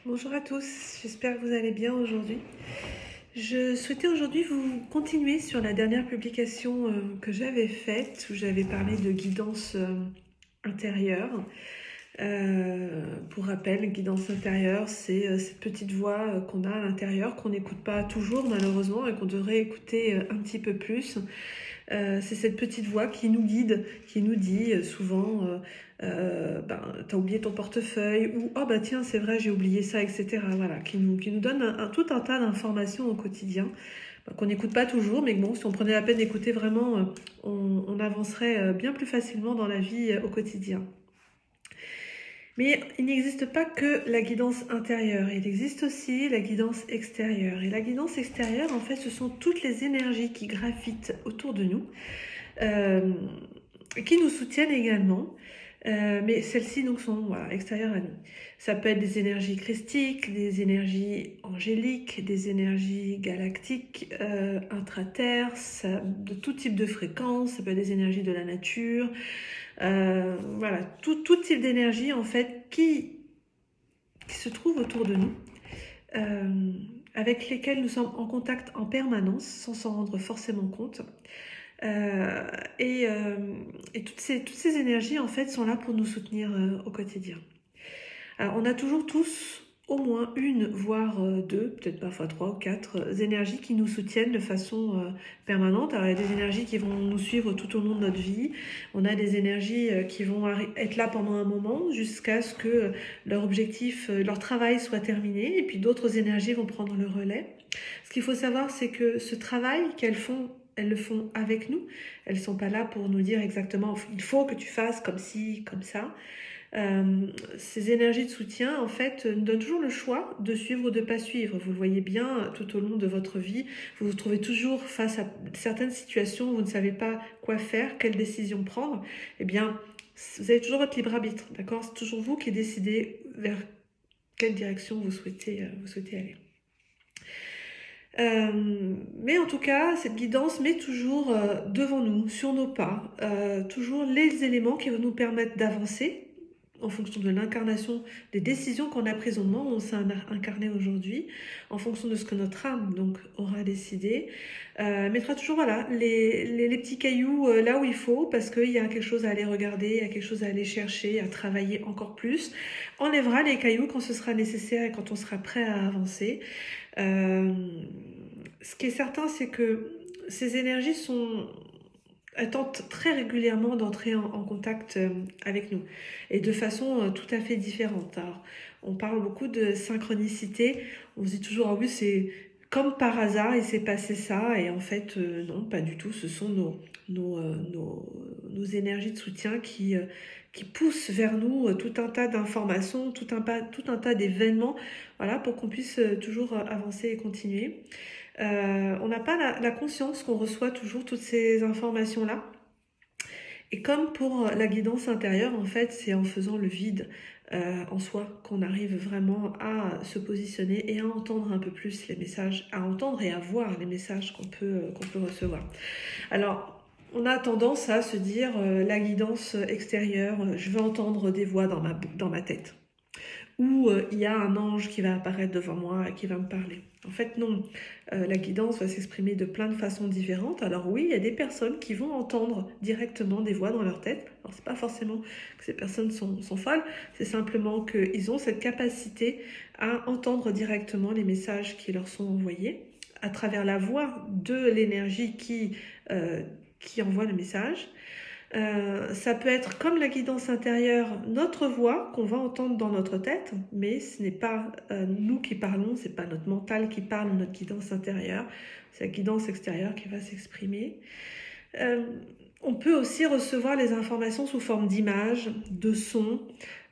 Bonjour à tous, j'espère que vous allez bien aujourd'hui. Je souhaitais aujourd'hui vous continuer sur la dernière publication que j'avais faite, où j'avais parlé de guidance intérieure. Pour rappel, guidance intérieure, c'est cette petite voix qu'on a à l'intérieur, qu'on n'écoute pas toujours malheureusement et qu'on devrait écouter un petit peu plus. C'est cette petite voix qui nous guide, qui nous dit souvent t'as oublié ton portefeuille ou oh bah tiens c'est vrai j'ai oublié ça, etc. Voilà, qui nous donne tout un tas d'informations au quotidien qu'on n'écoute pas toujours, mais bon, si on prenait la peine d'écouter vraiment, on avancerait bien plus facilement dans la vie au quotidien. Mais il n'existe pas que la guidance intérieure, il existe aussi la guidance extérieure. Et la guidance extérieure, en fait, ce sont toutes les énergies qui gravitent autour de nous, euh, qui nous soutiennent également, mais celles-ci donc sont voilà, extérieures à nous. Ça peut être des énergies christiques, des énergies angéliques, des énergies galactiques, intraterres, de tout type de fréquences, ça peut être des énergies de la nature, voilà, tout type d'énergie en fait qui se trouve autour de nous, euh, avec lesquelles nous sommes en contact en permanence sans s'en rendre forcément compte. Euh, et, euh, et toutes ces énergies, en fait, sont là pour nous soutenir au quotidien. Alors, on a toujours tous au moins une, voire deux, peut-être parfois trois ou quatre énergies qui nous soutiennent de façon permanente. Alors, il y a des énergies qui vont nous suivre tout au long de notre vie. On a des énergies qui vont être là pendant un moment jusqu'à ce que leur objectif, leur travail soit terminé. Et puis d'autres énergies vont prendre le relais. Ce qu'il faut savoir, c'est que ce travail qu'elles font, elles le font avec nous. Elles ne sont pas là pour nous dire exactement il faut que tu fasses comme ci, comme ça. Ces énergies de soutien, en fait, nous donnent toujours le choix de suivre ou de ne pas suivre. Vous le voyez bien tout au long de votre vie. Vous vous trouvez toujours face à certaines situations où vous ne savez pas quoi faire, quelle décision prendre. Eh bien, vous avez toujours votre libre arbitre, d'accord? C'est toujours vous qui décidez vers quelle direction vous souhaitez aller. Mais en tout cas, cette guidance met toujours devant nous, sur nos pas, toujours les éléments qui vont nous permettre d'avancer en fonction de l'incarnation des décisions qu'on a prises au moment où on s'est incarné aujourd'hui, en fonction de ce que notre âme donc aura décidé, mettra toujours voilà, les petits cailloux là où il faut, parce qu'il y a quelque chose à aller regarder, il y a quelque chose à aller chercher, à travailler encore plus, enlèvera les cailloux quand ce sera nécessaire et quand on sera prêt à avancer. Euh, Ce qui est certain, c'est que ces énergies elles tentent très régulièrement d'entrer en contact avec nous et de façon tout à fait différente. Alors, on parle beaucoup de synchronicité. On se dit toujours, ah oui, c'est comme par hasard, il s'est passé ça. Et en fait, non, pas du tout. Ce sont nos énergies de soutien qui poussent vers nous tout un tas d'informations, tout un tas d'événements, voilà, pour qu'on puisse toujours avancer et continuer. On n'a pas la conscience qu'on reçoit toujours toutes ces informations-là. Et comme pour la guidance intérieure, en fait, c'est en faisant le vide en soi qu'on arrive vraiment à se positionner et à entendre un peu plus les messages, à entendre et à voir les messages qu'on peut recevoir. Alors, on a tendance à se dire la guidance extérieure, je veux entendre des voix dans ma tête. Ou il y a un ange qui va apparaître devant moi et qui va me parler. En fait, non. La guidance va s'exprimer de plein de façons différentes. Alors oui, il y a des personnes qui vont entendre directement des voix dans leur tête. Alors c'est pas forcément que ces personnes sont folles, c'est simplement qu'ils ont cette capacité à entendre directement les messages qui leur sont envoyés à travers la voix de l'énergie qui envoie le message. Ça peut être comme la guidance intérieure, notre voix qu'on va entendre dans notre tête, mais ce n'est pas nous qui parlons, c'est pas notre mental qui parle, notre guidance intérieure, c'est la guidance extérieure qui va s'exprimer. Euh, on peut aussi recevoir les informations sous forme d'images, de sons,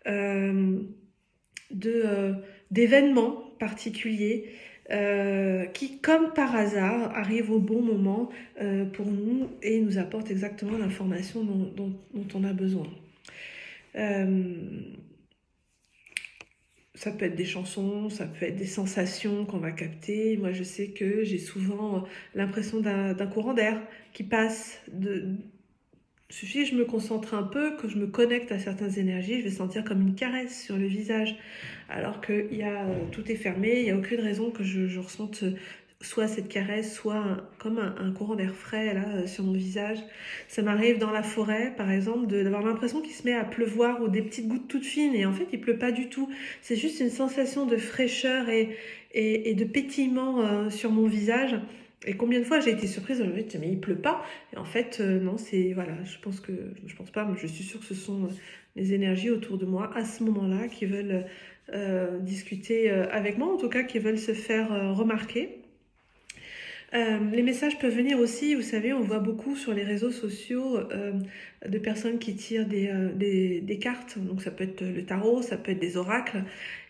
euh, d'événements particuliers qui, comme par hasard, arrivent au bon moment pour nous et nous apportent exactement l'information dont on a besoin. Euh, Ça peut être des chansons, ça peut être des sensations qu'on va capter. Moi, je sais que j'ai souvent l'impression d'un courant d'air qui passe Il suffit que je me concentre un peu, que je me connecte à certaines énergies, je vais sentir comme une caresse sur le visage. Alors que tout est fermé, il n'y a aucune raison que je ressente soit cette caresse, soit comme un courant d'air frais là sur mon visage. Ça m'arrive dans la forêt, par exemple, d'avoir l'impression qu'il se met à pleuvoir ou des petites gouttes toutes fines. Et en fait, il pleut pas du tout. C'est juste une sensation de fraîcheur et de pétillement sur mon visage. Et combien de fois j'ai été surprise de me dire, mais il pleut pas. Et en fait, non, voilà, je pense pas, mais je suis sûre que ce sont les énergies autour de moi à ce moment-là qui veulent discuter avec moi, en tout cas qui veulent se faire remarquer. Les messages peuvent venir aussi, vous savez, on voit beaucoup sur les réseaux sociaux de personnes qui tirent des cartes. Donc ça peut être le tarot, ça peut être des oracles.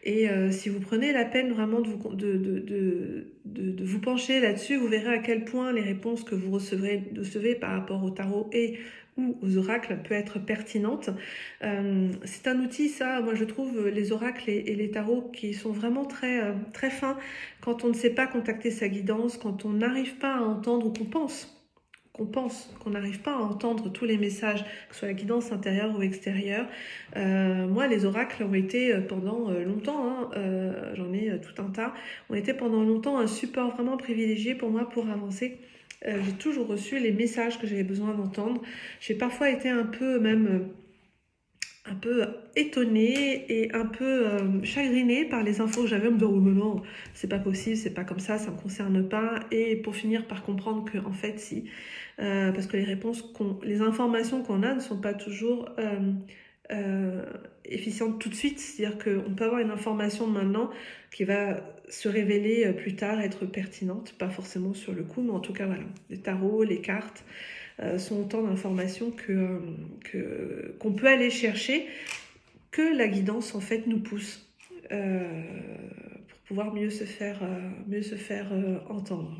Et si vous prenez la peine vraiment de vous pencher là-dessus, vous verrez à quel point les réponses que vous recevez par rapport au tarot et ou aux oracles peut être pertinente. C'est un outil, ça, moi je trouve les oracles et les tarots qui sont vraiment très fins quand on ne sait pas contacter sa guidance, quand on n'arrive pas à entendre ou qu'on n'arrive pas à entendre tous les messages, que ce soit la guidance intérieure ou extérieure. Moi, les oracles ont été pendant longtemps, j'en ai tout un tas, ont été pendant longtemps un support vraiment privilégié pour moi pour avancer. J'ai toujours reçu les messages que j'avais besoin d'entendre. J'ai parfois été un peu étonnée et un peu chagrinée par les infos que j'avais, me dire oh mais non, c'est pas possible, c'est pas comme ça me concerne pas, et pour finir par comprendre que en fait si, parce que les informations qu'on a ne sont pas toujours efficientes tout de suite, c'est-à-dire qu'on peut avoir une information maintenant qui va se révéler plus tard être pertinente, pas forcément sur le coup, mais en tout cas voilà, les tarots, les cartes sont autant d'informations qu'on peut aller chercher, que la guidance en fait nous pousse pour pouvoir mieux se faire entendre.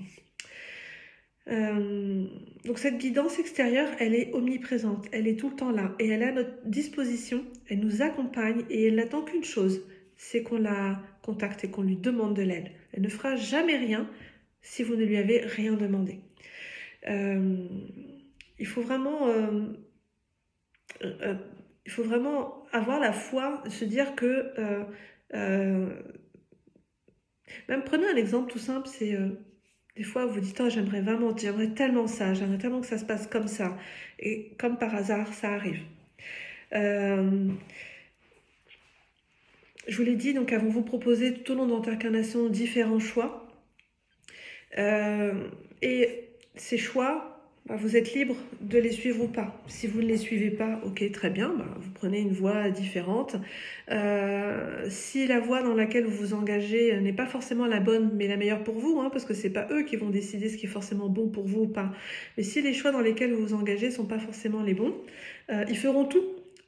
Donc cette guidance extérieure, elle est omniprésente, elle est tout le temps là et elle est à notre disposition, elle nous accompagne et elle n'attend qu'une chose, c'est qu'on la contacte et qu'on lui demande de l'aide. Elle ne fera jamais rien si vous ne lui avez rien demandé. Il faut vraiment avoir la foi, se dire que même prenez un exemple tout simple, c'est des fois vous dites oh, j'aimerais tellement ça, j'aimerais tellement que ça se passe comme ça, et comme par hasard ça arrive. Je vous l'ai dit, donc elles vont vous proposer tout au long de votre incarnation différents choix, et ces choix, vous êtes libre de les suivre ou pas. Si vous ne les suivez pas, ok, très bien, vous prenez une voie différente. Si la voie dans laquelle vous vous engagez n'est pas forcément la bonne, mais la meilleure pour vous, parce que c'est pas eux qui vont décider ce qui est forcément bon pour vous ou pas. Mais si les choix dans lesquels vous vous engagez sont pas forcément les bons, ils feront tout.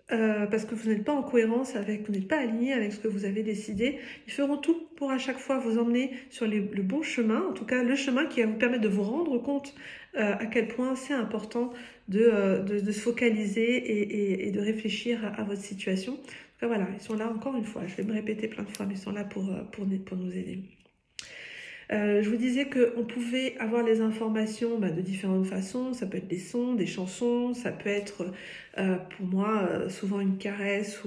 Parce que vous n'êtes pas en cohérence vous n'êtes pas aligné avec ce que vous avez décidé. Ils feront tout pour à chaque fois vous emmener sur le bon chemin, en tout cas le chemin qui va vous permettre de vous rendre compte à quel point c'est important de se focaliser et de réfléchir à votre situation. En tout cas, voilà, ils sont là encore une fois, je vais me répéter plein de fois, mais ils sont là pour nous aider. Je vous disais qu'on pouvait avoir les informations de différentes façons. Ça peut être des sons, des chansons, ça peut être pour moi souvent une caresse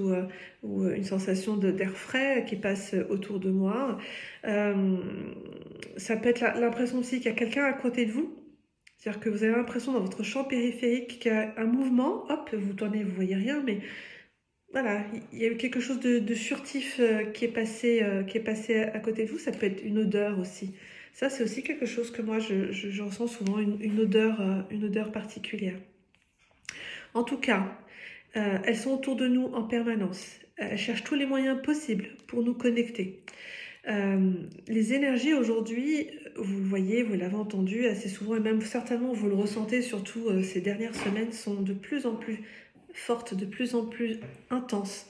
ou une sensation d'air frais qui passe autour de moi. Ça peut être l'impression aussi qu'il y a quelqu'un à côté de vous. C'est-à-dire que vous avez l'impression dans votre champ périphérique qu'il y a un mouvement, hop, vous tournez, vous voyez rien, mais voilà, il y a eu quelque chose de furtif qui est passé à côté de vous. Ça peut être une odeur aussi. Ça, c'est aussi quelque chose que moi, je ressens souvent, une odeur particulière. En tout cas, elles sont autour de nous en permanence. Elles cherchent tous les moyens possibles pour nous connecter. Les énergies aujourd'hui, vous le voyez, vous l'avez entendu assez souvent, et même certainement vous le ressentez, surtout ces dernières semaines, sont de plus en plus fortes, de plus en plus intenses.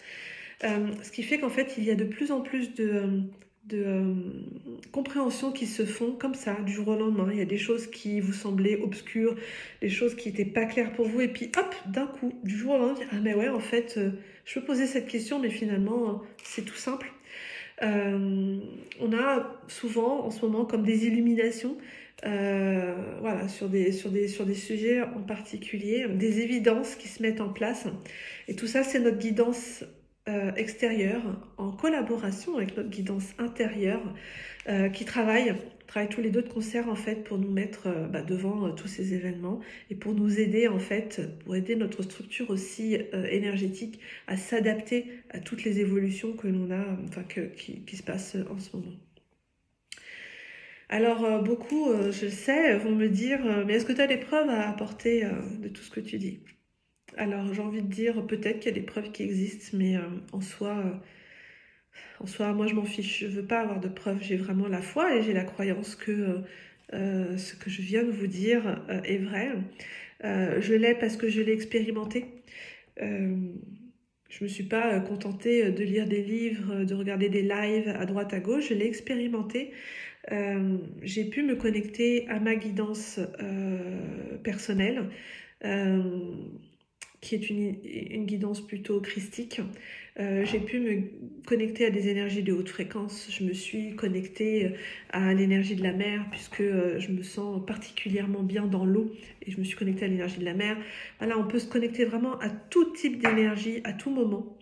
Ce qui fait qu'en fait, il y a de plus en plus de compréhensions qui se font comme ça, du jour au lendemain. Il y a des choses qui vous semblaient obscures, des choses qui n'étaient pas claires pour vous, et puis hop, d'un coup, du jour au lendemain, ah mais ouais, en fait, je peux poser cette question, mais finalement, c'est tout simple. On a souvent en ce moment comme des illuminations, voilà, sur des sujets en particulier, des évidences qui se mettent en place. Et tout ça, c'est notre guidance extérieure en collaboration avec notre guidance intérieure qui travaillent tous les deux de concert en fait pour nous mettre devant tous ces événements et pour nous aider en fait, pour aider notre structure aussi énergétique à s'adapter à toutes les évolutions que l'on a, qui se passent en ce moment. Alors beaucoup, je sais, vont me dire, mais est-ce que tu as des preuves à apporter de tout ce que tu dis? Alors j'ai envie de dire peut-être qu'il y a des preuves qui existent, mais en soi, moi, je m'en fiche. Je veux pas avoir de preuves. J'ai vraiment la foi et j'ai la croyance que ce que je viens de vous dire est vrai. Je l'ai parce que je l'ai expérimenté. Euh, je me suis pas contentée de lire des livres, de regarder des lives à droite à gauche. Je l'ai expérimenté. J'ai pu me connecter à ma guidance personnelle. Euh, qui est une guidance plutôt christique. J'ai pu me connecter à des énergies de haute fréquence. Je me suis connectée à l'énergie de la mer puisque je me sens particulièrement bien dans l'eau et je me suis connectée à l'énergie de la mer. Voilà, on peut se connecter vraiment à tout type d'énergie, à tout moment.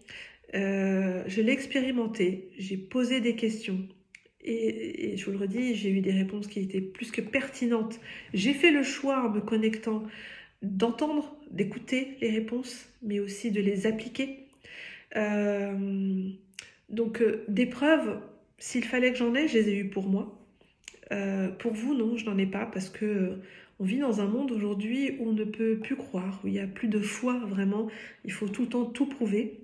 Je l'ai expérimenté, j'ai posé des questions. Et je vous le redis, j'ai eu des réponses qui étaient plus que pertinentes. J'ai fait le choix en me connectant d'entendre, d'écouter les réponses, mais aussi de les appliquer. Donc des preuves, s'il fallait que j'en ai, je les ai eues pour moi. Pour vous, non, je n'en ai pas parce que on vit dans un monde aujourd'hui où on ne peut plus croire, où il n'y a plus de foi vraiment. Il faut tout le temps tout prouver.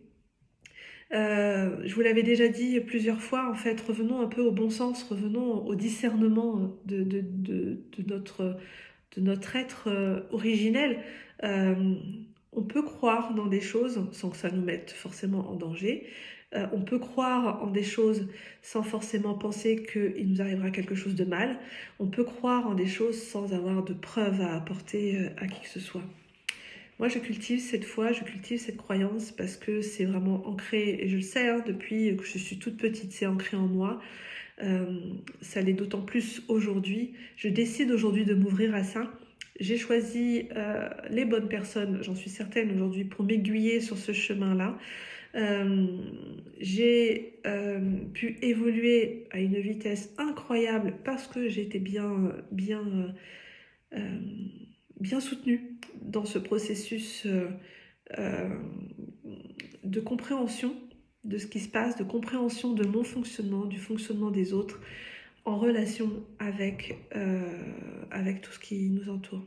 Je vous l'avais déjà dit plusieurs fois, en fait, revenons un peu au bon sens, revenons au discernement de notre être originel. On peut croire dans des choses sans que ça nous mette forcément en danger. On peut croire en des choses sans forcément penser qu'il nous arrivera quelque chose de mal. On peut croire en des choses sans avoir de preuves à apporter à qui que ce soit. Moi, je cultive cette foi, je cultive cette croyance parce que c'est vraiment ancré, et je le sais, hein, depuis que je suis toute petite, c'est ancré en moi. Ça l'est d'autant plus aujourd'hui. Je décide aujourd'hui de m'ouvrir à ça. J'ai choisi les bonnes personnes, j'en suis certaine aujourd'hui, pour m'aiguiller sur ce chemin-là. J'ai pu évoluer à une vitesse incroyable parce que j'étais bien soutenue dans ce processus euh, de compréhension de ce qui se passe, de compréhension de mon fonctionnement, du fonctionnement des autres, en relation avec tout ce qui nous entoure.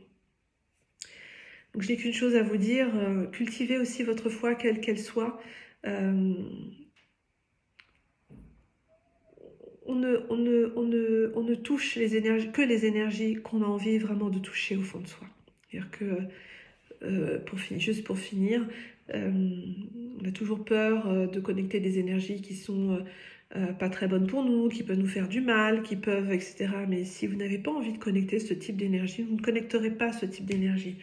Donc je n'ai qu'une chose à vous dire, cultivez aussi votre foi, quelle qu'elle soit. On ne touche que les énergies qu'on a envie vraiment de toucher au fond de soi. C'est-à-dire que, juste pour finir, on a toujours peur de connecter des énergies qui sont pas très bonnes pour nous, qui peuvent nous faire du mal, qui peuvent, etc. Mais si vous n'avez pas envie de connecter ce type d'énergie, vous ne connecterez pas ce type d'énergie.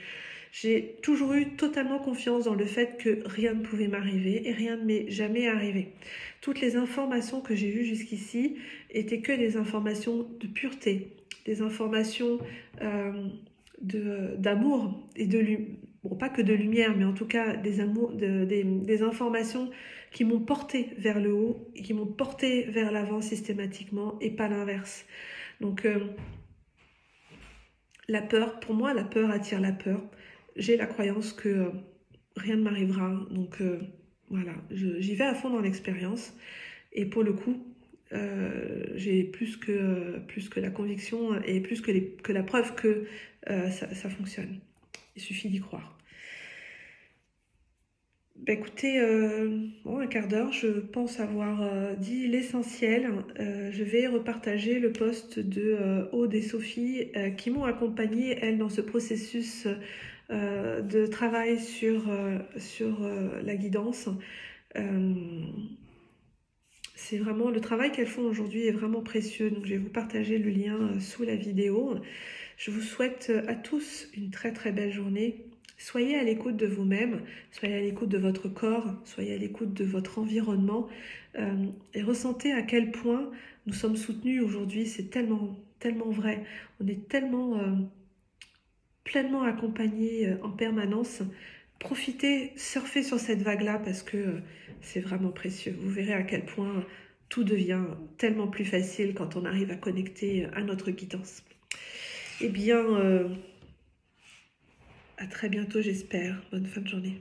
J'ai toujours eu totalement confiance dans le fait que rien ne pouvait m'arriver et rien ne m'est jamais arrivé. Toutes les informations que j'ai vues jusqu'ici étaient que des informations de pureté, des informations d'amour et de lumière. Bon, pas que de lumière, mais en tout cas des informations qui m'ont porté vers le haut et qui m'ont porté vers l'avant systématiquement et pas l'inverse. Donc la peur, pour moi, la peur attire la peur. J'ai la croyance que rien ne m'arrivera. Donc voilà, j'y vais à fond dans l'expérience. Et pour le coup, j'ai plus que la conviction et plus que la preuve que ça fonctionne. Il suffit d'y croire. Écoutez, un quart d'heure, je pense avoir dit l'essentiel. Je vais repartager le post de Aude et Sophie qui m'ont accompagnée, elles, dans ce processus de travail sur la guidance. C'est vraiment le travail qu'elles font aujourd'hui est vraiment précieux. Donc je vais vous partager le lien sous la vidéo. Je vous souhaite à tous une très très belle journée. Soyez à l'écoute de vous-même, soyez à l'écoute de votre corps, soyez à l'écoute de votre environnement et ressentez à quel point nous sommes soutenus aujourd'hui. C'est tellement, tellement vrai. On est tellement pleinement accompagnés en permanence. Profitez, surfez sur cette vague-là parce que c'est vraiment précieux. Vous verrez à quel point tout devient tellement plus facile quand on arrive à connecter à notre guidance. Eh bien, à très bientôt, j'espère. Bonne fin de journée.